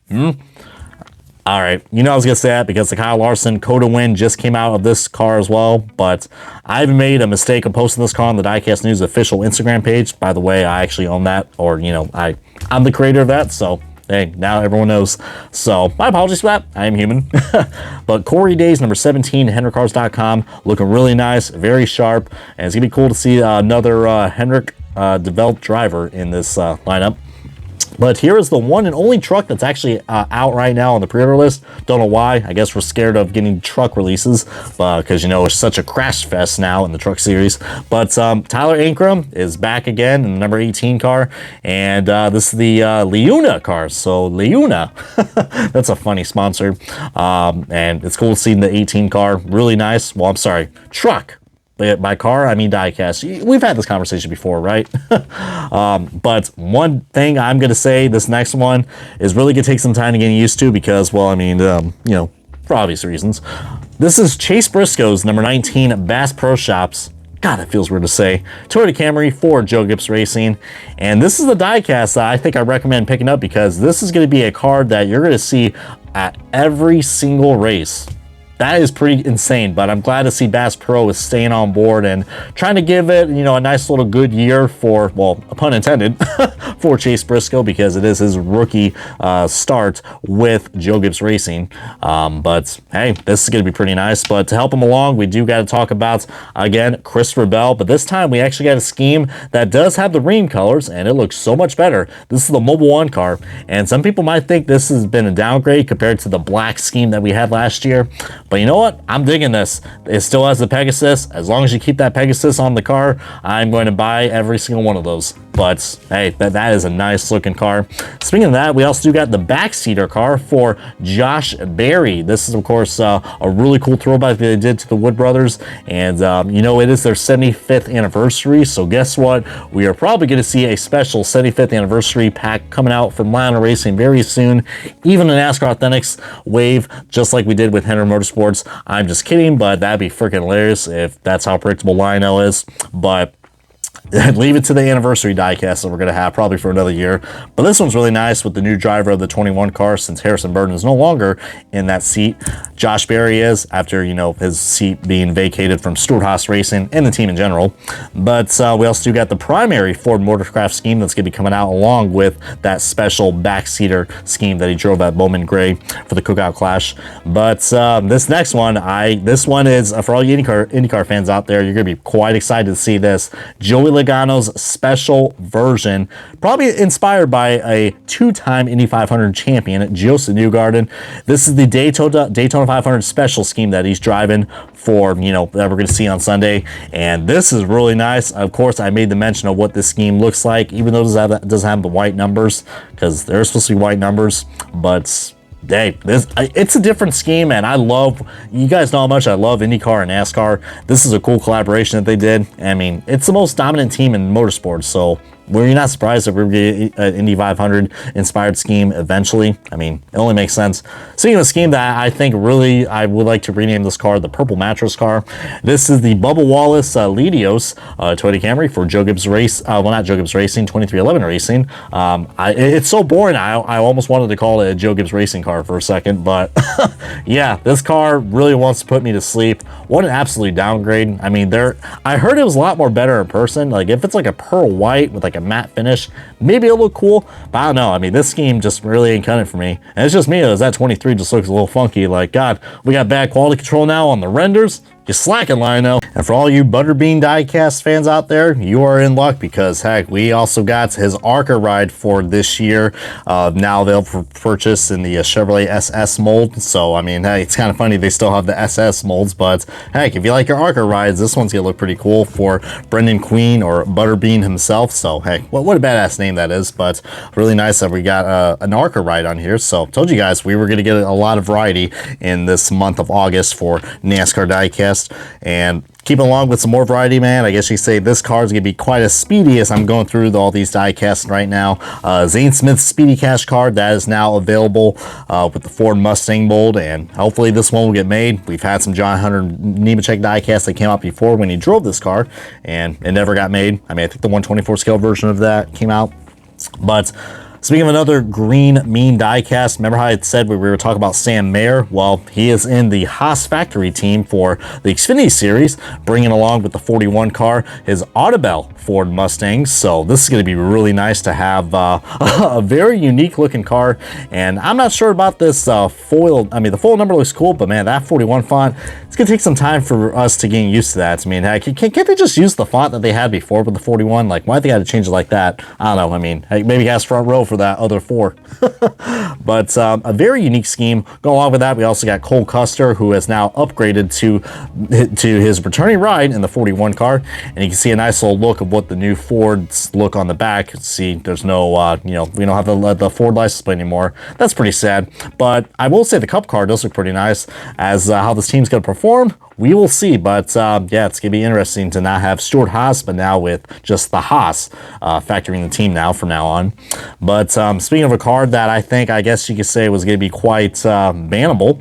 All right, you know I was going to say that because the Kyle Larson Coda win just came out of this car as well, but I've made a mistake of posting this car on the Die-Cast News official Instagram page. By the way, I actually own that, or, you know, I'm the creator of that, so hey, now everyone knows. So my apologies for that. I am human. But Corey Day's number 17 HenryCars.com, looking really nice, very sharp, and it's going to be cool to see another Hendrick developed driver in this lineup. But here is the one and only truck that's actually out right now on the pre-order list. Don't know why. I guess we're scared of getting truck releases because, you know, it's such a crash fest now in the truck series. But Tyler Ankrum is back again in the number 18 car. And this is the Leuna car. So Leuna, that's a funny sponsor. And it's cool to see the 18 car. Really nice. Well, I'm sorry, truck. By car, I mean die-cast. We've had this conversation before, right? But one thing I'm going to say, this next one is really going to take some time to get used to because, well, I mean, you know, for obvious reasons. This is Chase Briscoe's number 19 Bass Pro Shops. God, that feels weird to say. Toyota Camry for Joe Gibbs Racing. And this is the die-cast that I think I recommend picking up because this is going to be a card that you're going to see at every single race. That is pretty insane, but I'm glad to see Bass Pro is staying on board and trying to give it, you know, a nice little good year for, well, pun intended, for Chase Briscoe because it is his rookie start with Joe Gibbs Racing. But hey, this is going to be pretty nice. But to help him along, we do got to talk about, again, Christopher Bell. But this time we actually got a scheme that does have the green colors, and it looks so much better. This is the Mobile One car, and some people might think this has been a downgrade compared to the black scheme that we had last year. But you know what? I'm digging this. It still has the Pegasus. As long as you keep that Pegasus on the car, I'm going to buy every single one of those. But hey, that is a nice looking car. Speaking of that, we also do got the backseater car for Josh Berry. This is, of course, a really cool throwback that they did to the Wood Brothers. And, you know, it is their 75th anniversary. So guess what? We are probably going to see a special 75th anniversary pack coming out from Lionel Racing very soon. Even a NASCAR Authentics wave, just like we did with Henry Motorsports. I'm just kidding, but that'd be freaking hilarious if that's how predictable Lionel is. But leave it to the anniversary die-cast that we're going to have probably for another year. But this one's really nice with the new driver of the 21 car since Harrison Burton is no longer in that seat. Josh Berry is, after, you know, his seat being vacated from Stewart Haas Racing and the team in general. But we also do got the primary Ford Motorcraft scheme that's going to be coming out along with that special backseater scheme that he drove at Bowman Gray for the Cookout Clash. But this next one, this one is, for all you IndyCar fans out there, you're going to be quite excited to see this. Joey Logano's special version, probably inspired by a two-time Indy 500 champion, Joseph Newgarden. This is the Daytona 500 special scheme that he's driving for, you know, that we're going to see on Sunday. And this is really nice. Of course, I made the mention of what this scheme looks like, even though it doesn't have the white numbers, because they're supposed to be white numbers. But hey, it's a different scheme, and you guys know how much I love IndyCar and NASCAR. This is a cool collaboration that they did. I mean, it's the most dominant team in motorsports, so we're not surprised if we're going to get an Indy 500 inspired scheme eventually. I mean, it only makes sense. Speaking of a scheme that I think really I would like to rename this car the Purple Mattress car. This is the Bubba Wallace Litios Toyota Camry for Joe Gibbs well, not Joe Gibbs Racing, 2311 Racing. It's so boring. I almost wanted to call it a Joe Gibbs Racing car for a second, but yeah, this car really wants to put me to sleep. What an absolute downgrade. I mean, I heard it was a lot more better in person. Like, if it's like a pearl white with like a matte finish, maybe it'll look cool, but I don't know. I mean, this scheme just really ain't cutting it for me, and it's just me, as that 23 just looks a little funky. Like, God, we got bad quality control now on the renders. You're slacking, Lionel. And for all you Butterbean die-cast fans out there, you are in luck because, heck, we also got his ARCA ride for this year. Now available for purchase in the Chevrolet SS mold. So, I mean, hey, it's kind of funny they still have the SS molds, but heck, if you like your ARCA rides, this one's going to look pretty cool for Brendan Queen or Butterbean himself. So, hey, what a badass name that is, but really nice that we got an ARCA ride on here. So, told you guys we were going to get a lot of variety in this month of August for NASCAR Die-Cast. And keeping along with some more variety, man, I guess you say this car is going to be quite as speedy as I'm going through all these die-casts right now. Zane Smith's Speedy Cash card, that is now available with the Ford Mustang mold, and hopefully this one will get made. We've had some John Hunter Nemechek die-casts that came out before when he drove this car, and it never got made. I mean, I think the 1/24 scale version of that came out. But speaking of another green mean die-cast, remember how I said we were talking about Sam Mayer? Well, he is in the Haas factory team for the Xfinity Series, bringing along with the 41 car his Audubell Ford Mustang. So this is going to be really nice to have a very unique looking car. And I'm not sure about this foil. I mean, the foil number looks cool, but man, that 41 font, it's going to take some time for us to get used to that. I mean, heck, can't they just use the font that they had before with the 41? Like, why they got to change it like that? I don't know. I mean, hey, maybe he has front row for that other 4. But a very unique scheme. Go along with that, we also got Cole Custer, who has now upgraded to his returning ride in the 41 car, and you can see a nice little look of what the new Fords look on the back. See, there's no, you know, we don't have the Ford license plate anymore. That's pretty sad, but I will say the Cup car does look pretty nice. As how this team's going to perform, we will see. But yeah, it's going to be interesting to not have Stuart Haas, but now with just the Haas factoring the team now from now on. But speaking of a card that I guess you could say was going to be quite bannable,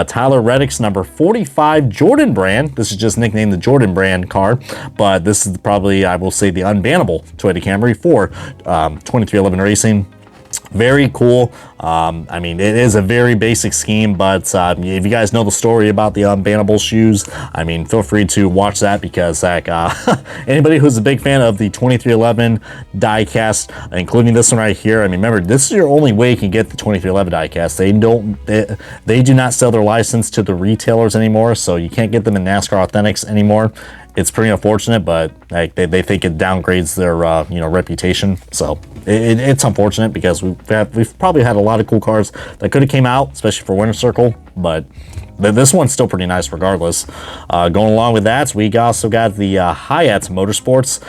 Tyler Reddick's number 45 Jordan brand. This is just nicknamed the Jordan brand card, but this is probably, I will say, the unbannable Toyota Camry for 2311 Racing. Very cool. I mean, it is a very basic scheme, but if you guys know the story about the unbannable shoes, I mean, feel free to watch that, because like, anybody who's a big fan of the 2311 die-cast, including this one right here, I mean, remember, this is your only way you can get the 2311 die-cast. They do not sell their license to the retailers anymore, so you can't get them in NASCAR Authentics anymore. It's pretty unfortunate, but like they think it downgrades their reputation. So it's unfortunate, because we've probably had a lot of cool cars that could have came out, especially for Winter Circle, but this one's still pretty nice regardless. Going along with that, we also got the Hyatt Motorsports,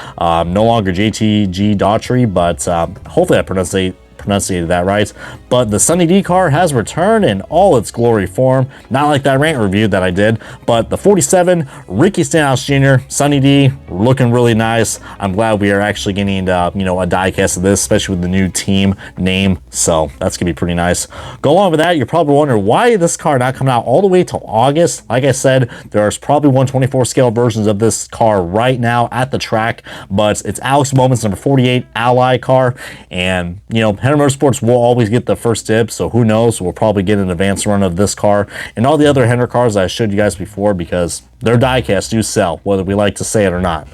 no longer JTG Daughtry, but hopefully I pronunciated that right. But the Sunny D car has returned in all its glory form. Not like that rant review that I did, but the 47 Ricky Stenhouse Jr. Sunny D, looking really nice. I'm glad we are actually getting a die-cast of this, especially with the new team name. So that's gonna be pretty nice. Go along with that, you're probably wondering why this car not coming out all the way till August. Like I said, there's probably 124 scale versions of this car right now at the track, but it's Alex Bowman's number 48 Ally car, and Henry Motorsports will always get the first dibs, so who knows, we'll probably get an advanced run of this car and all the other Henry cars that I showed you guys before, because their die-casts do sell, whether we like to say it or not.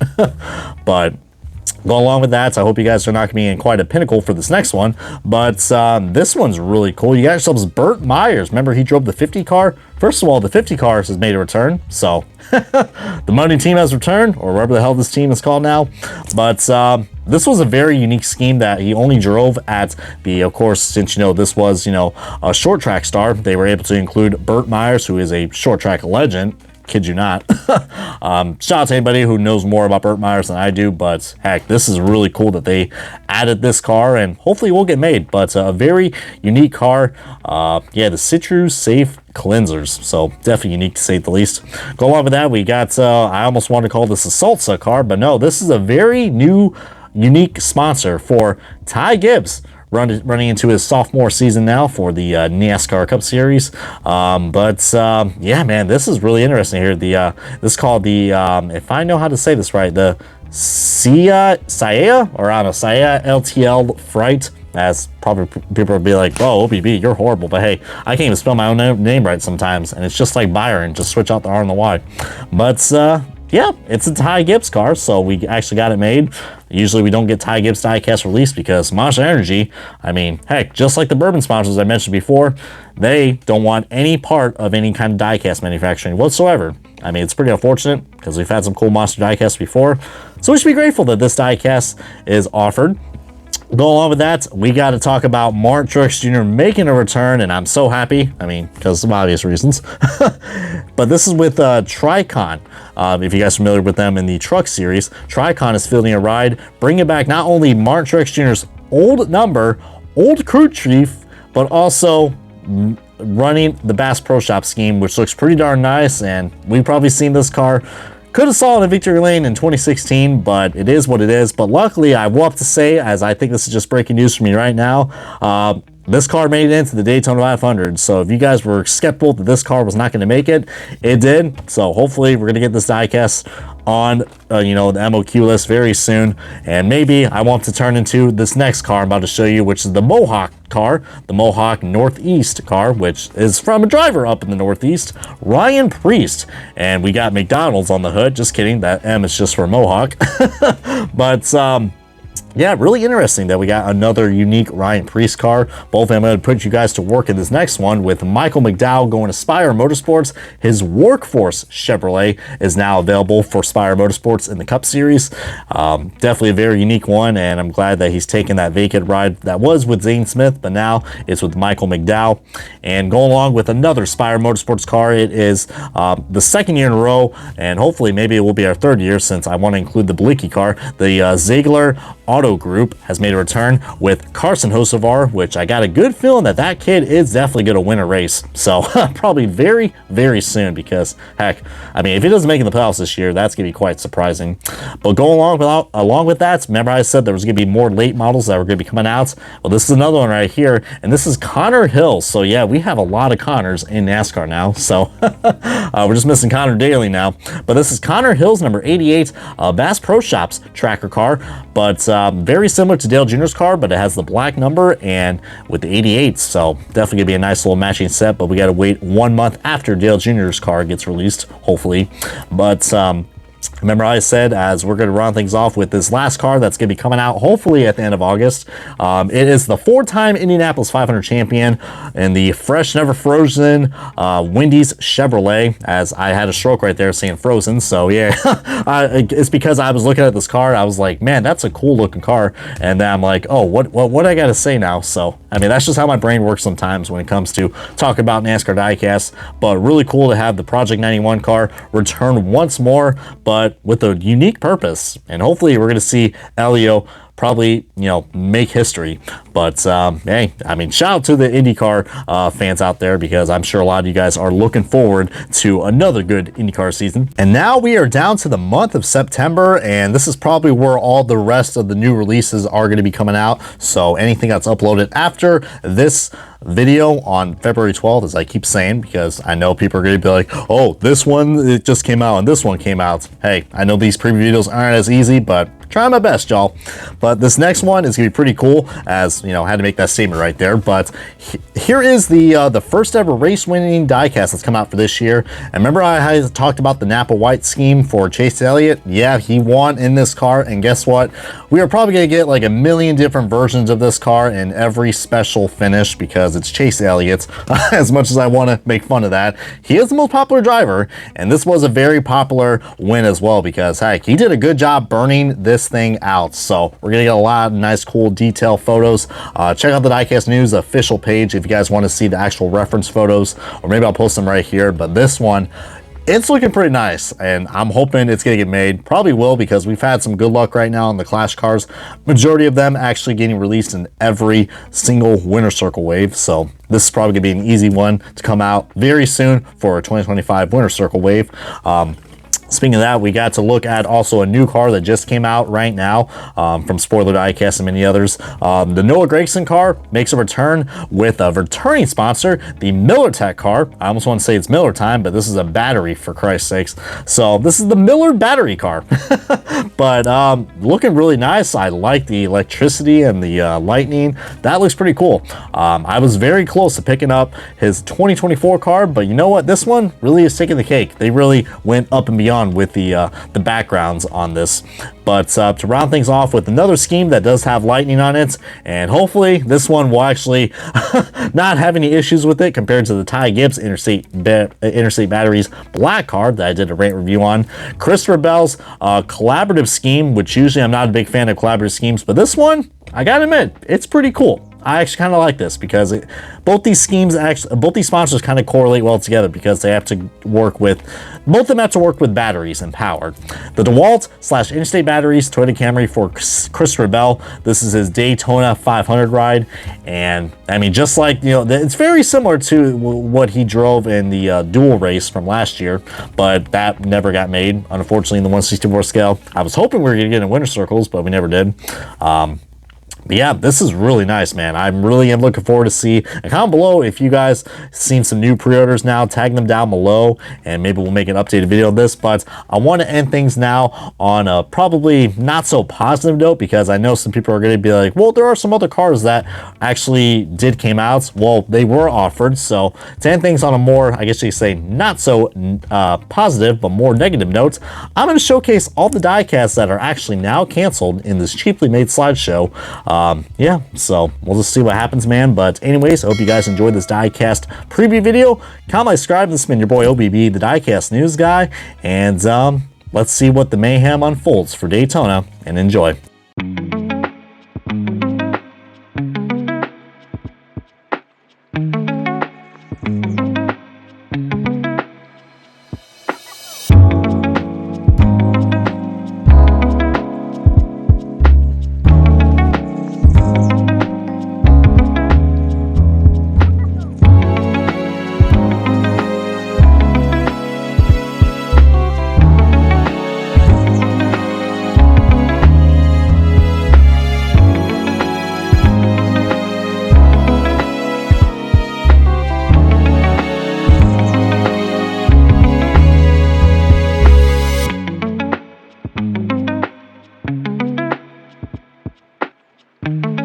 But go along with that, I hope you guys are not going to be in quite a pinnacle for this next one, but this one's really cool. You got yourselves Burt Myers. Remember, he drove the 50 car? First of all, the 50 cars has made a return, so the Money team has returned, or whatever the hell this team is called now. But this was a very unique scheme that he only drove at the, of course, since this was a short track star, they were able to include Burt Myers, who is a short track legend. Kid you not. Shout out to anybody who knows more about Burt Myers than I do, but heck, this is really cool that they added this car, and hopefully it will get made. But a very unique car. Yeah, the Citrus Safe Cleansers, so definitely unique to say the least. Go along with that, we got I almost wanted to call this a Salsa car, but no, this is a very new, unique sponsor for Ty Gibbs, running into his sophomore season now for the NASCAR Cup Series. Yeah, man, this is really interesting here. This is called the if I know how to say this right, the Sia LTL Fright. As probably people will be like, oh, OBB, you're horrible, but hey, I can't even spell my own name right sometimes, and it's just like Byron, just switch out the R and the Y. But yeah, it's a Ty Gibbs car, so we actually got it made. Usually we don't get Ty Gibbs die-cast released because Monster Energy, I mean, heck, just like the bourbon sponsors I mentioned before, they don't want any part of any kind of die-cast manufacturing whatsoever. I mean, it's pretty unfortunate because we've had some cool Monster die-casts before, so we should be grateful that this die-cast is offered. Go along with that, we got to talk about Martin Truex Jr. making a return, and I'm so happy. I mean, because of obvious reasons. But this is with Tricon. If you guys are familiar with them in the truck series, Tricon is fielding a ride, bringing back not only Martin Truex Jr.'s old crew chief, but also running the Bass Pro Shop scheme, which looks pretty darn nice, and we've probably seen this car. Could have saw it in Victory Lane in 2016, but it is what it is. But luckily, I will have to say, as I think this is just breaking news for me right now, this car made it into the Daytona 500. So if you guys were skeptical that this car was not going to make it, it did. So hopefully we're going to get this die-cast on the MOQ list very soon, and maybe I want to turn into this next car I'm about to show you, which is the Mohawk car, the Mohawk Northeast car, which is from a driver up in the Northeast, Ryan Priest. And we got McDonald's on the hood. Just kidding, that M is just for Mohawk. But yeah, really interesting that we got another unique Ryan Priest car. Both of them, I'm going to put you guys to work in this next one with Michael McDowell going to Spire Motorsports. His Workforce Chevrolet is now available for Spire Motorsports in the Cup Series. Definitely a very unique one, and I'm glad that he's taken that vacant ride that was with Zane Smith, but now it's with Michael McDowell. And going along with another Spire Motorsports car, it is the second year in a row, and hopefully maybe it will be our third year since I want to include the Blicky car, the Ziegler Auto Auto Group has made a return with Carson Hocevar, which I got a good feeling that kid is definitely going to win a race. So probably very, very soon, because heck, I mean, if he doesn't make it in the playoffs this year, that's going to be quite surprising. But going along with that, remember I said there was going to be more late models that were going to be coming out? Well, this is another one right here, and this is Connor Hill. So yeah, we have a lot of Connors in NASCAR now. So we're just missing Connor Daly now. But this is Connor Hill's number 88 Bass Pro Shops tracker car, but very similar to Dale Jr.'s car, but it has the black number and with the 88. So definitely gonna be a nice little matching set, but we gotta wait 1 month after Dale Jr.'s car gets released, hopefully. But remember I said, as we're going to run things off with this last car that's going to be coming out hopefully at the end of August. It is the 4-time Indianapolis 500 champion in the fresh, never frozen Wendy's Chevrolet, as I had a stroke right there saying frozen. So yeah, it's because I was looking at this car. I was like, man, that's a cool looking car. And then I'm like, oh, what I got to say now? So, I mean, that's just how my brain works sometimes when it comes to talking about NASCAR Die-Cast. But really cool to have the Project 91 car return once more, but with a unique purpose. And hopefully we're going to see Elio probably, make history. But hey, I mean, shout out to the IndyCar fans out there, because I'm sure a lot of you guys are looking forward to another good IndyCar season. And now we are down to the month of September, and this is probably where all the rest of the new releases are going to be coming out. So anything that's uploaded after this video on February 12th, as I keep saying, because I know people are going to be like, oh, this one, it just came out and this one came out. Hey, I know these preview videos aren't as easy, but trying my best, y'all. But this next one is gonna be pretty cool, as I had to make that statement right there. But here is the first ever race winning diecast that's come out for this year. And remember I had talked about the Napa White scheme for Chase Elliott? Yeah, he won in this car, and guess what? We are probably gonna get like a million different versions of this car in every special finish, because it's Chase Elliott. As much as I want to make fun of that, he is the most popular driver, and this was a very popular win as well, because heck, he did a good job burning this thing out. So we're gonna get a lot of nice, cool detail photos. Check out the Diecast News official page if you guys want to see the actual reference photos, or maybe I'll post them right here. But this one, it's looking pretty nice, and I'm hoping it's gonna get made. Probably will, because we've had some good luck right now on the Clash cars. Majority of them actually getting released in every single winner circle wave. So this is probably gonna be an easy one to come out very soon for a 2025 winner circle wave. Speaking of that, we got to look at also a new car that just came out right now from Spoiler Diecast and many others. The Noah Gragson car makes a return with a returning sponsor, the Miller Tech car. I almost want to say it's Miller time, but this is a battery, for Christ's sakes. So this is the Miller battery car. But looking really nice. I like the electricity and the lightning. That looks pretty cool. I was very close to picking up his 2024 car, but you know what? This one really is taking the cake. They really went up and beyond with the backgrounds on this. But to round things off with another scheme that does have lightning on it, and hopefully this one will actually not have any issues with it compared to the Ty Gibbs Interstate Batteries black car that I did a rant review on. Christopher Bell's collaborative scheme, which usually I'm not a big fan of collaborative schemes, but this one, I gotta admit, it's pretty cool. I actually kind of like this, because both these sponsors kind of correlate well together, because they have to work with, both of them have to work with batteries and power. The DeWalt / Interstate Batteries Toyota Camry for Christopher Bell. This is his Daytona 500 ride, and I mean, just like, it's very similar to what he drove in the dual race from last year, but that never got made, unfortunately, in the 1/64 scale. I was hoping we were gonna get in winter circles, but we never did. But yeah, this is really nice, man. I really am looking forward to see. And comment below if you guys seen some new pre-orders now. Tag them down below, and maybe we'll make an updated video of this. But I want to end things now on a probably not so positive note, because I know some people are going to be like, well, there are some other cars that actually came out. Well, they were offered. So to end things on a more, I guess you could say, not so positive, but more negative note, I'm going to showcase all the diecasts that are actually now canceled in this cheaply made slideshow. Yeah, so we'll just see what happens, man. But anyways, I hope you guys enjoyed this diecast preview video. Comment, subscribe. This has been your boy OBB, the Diecast News Guy, and let's see what the mayhem unfolds for Daytona, and enjoy. you.